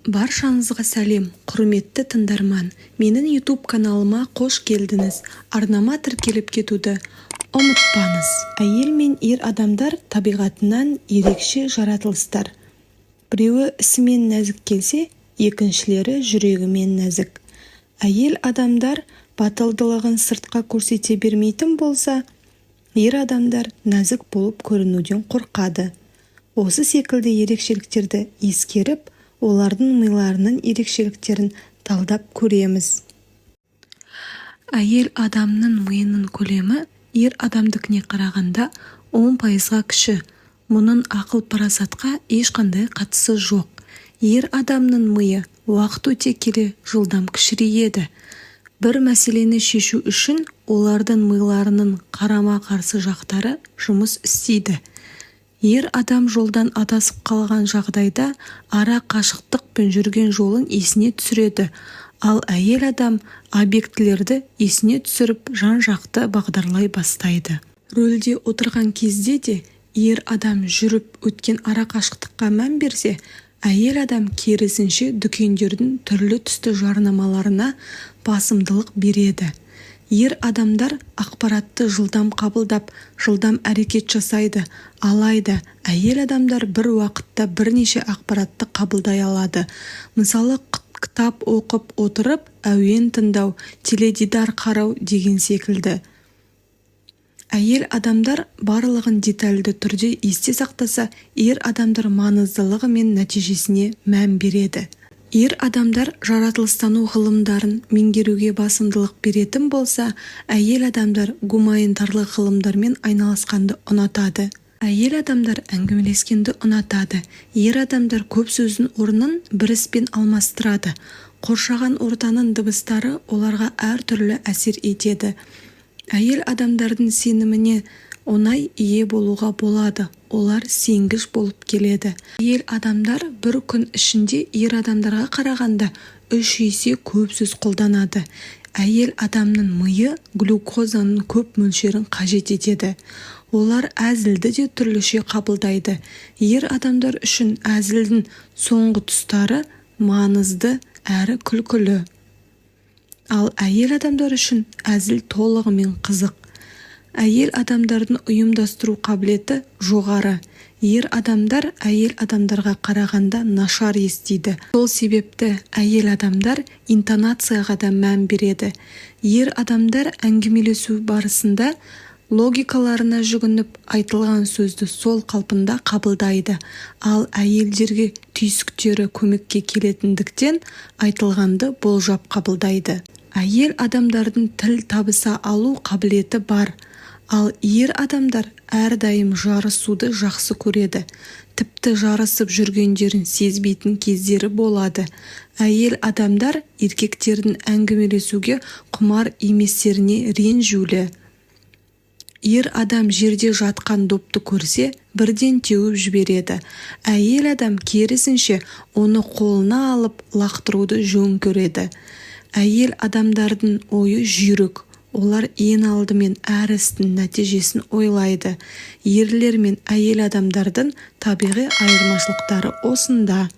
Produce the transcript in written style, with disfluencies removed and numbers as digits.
Баршаңызға сәлем, құрметті тыңдарман. Менің YouTube каналыма қош келдіңіз. Арнама тіркеліп кетуді ұмытпаңыз. Әйел мен ер адамдар табиғатынан ерекше жаратылыстар. Біреуі ісімен нәзік келсе, екіншілері жүрегімен нәзік. Әйел адамдар батылдылығын сыртқа көрсете бермейтін болса, ер адамдар нәзік болып көрінуден қорқады. Осы секілді ерекшеліктерді ескеріп, олардың миларының ерекшеліктерін талдап көреміз. Әйел адамның миының көлемі ер адамдыкіне қарағанда 10%-ға кіші. Мұның ақыл-парасатқа ешқандай қатысы жоқ. Ер адамның миы уақыт өте келе жылдам кішірейеді. Бір мәселені шешу үшін олардың миларының қарама-қарсы жақтары жұмыс істейді. Ер адам жолдан адасып қалған жағдайда ара қашықтықпен жүрген жолын есіне түсіреді, ал әйел адам объектілерді есіне түсіріп жан-жақты бағдарлай бастайды. Рөлде отырған кезде де ер адам жүріп өткен ара қашықтыққа мән берсе, әйел адам керісінше дүкендердің түрлі түсті жарнамаларына басымдылық береді. Ер адамдар ақпаратты жылдам қабылдап, жылдам әрекет жасайды, алайда әйел адамдар бір уақытта бірнеше ақпаратты қабылдай алады. Мысалы, кітап оқып отырып, әуен тыңдау, теледидар қарау деген секілді. Әйел адамдар барлығын детальді түрде есте сақтаса, ер адамдар маңыздылығы мен нәтижесіне мән береді. Ер адамдар жаратылыстану ғылымдарын меңгеруге басымдылық беретін болса, әйел адамдар гуманитарлық ғылымдармен айналысқанды ұнатады. Әйел адамдар әңгімелескенді ұнатады. Ер адамдар көп сөздің орнын бір іспен алмастырады. Қоршаған ортаның дыбыстары оларға әртүрлі әсер етеді. Әйел адамдардың сеніміне оңай ие болуға болады. Олар сенгіш болып келеді. Әйел адамдар бір күн ішінде ер адамдарға қарағанда 3 есе көп сөз қолданады. Әйел адамның миы глюкозаның көп мөлшерін қажет етеді. Олар әзілді де түрліше қабылдайды. Ер адамдар үшін әзілдің соңғы тұстары маңызды әрі күлкілі. Ал әйел адамдар үшін әзіл толығымен қызық. Әйел адамдардың ұйымдастыру қабілеті жоғары. Ер адамдар әйел адамдарға қарағанда нашар естиді. Сол себепті әйел адамдар интонацияға да мән береді. Ер адамдар әңгімелесу барысында логикаларына жүгініп айтылған сөзді сол қалпында қабылдайды. Ал әйелдерге түйсіктері көмекке келетіндіктен айтылғанды болжап қабылдайды. Әйел адамдардың тіл табыса алу қабілеті бар. Ал ер адамдар әрдайым жарысуды жақсы көреді. Тіпті жарысып жүргендерін сезбейтін кездері болады. Әйел адамдар еркектердің әңгімелесуге құмар еместеріне ренжулі. Ер адам жерде жатқан допты көрсе, бірден теуіп жібереді. Әйел адам керісінше оны қолына алып лақтыруды жөн көреді. Әйел адамдардың ойы жүйрік. Олар ең алдымен әр істің нәтижесін ойлайды. Ерлер мен әйел адамдардың табиғи айырмашылықтары осында.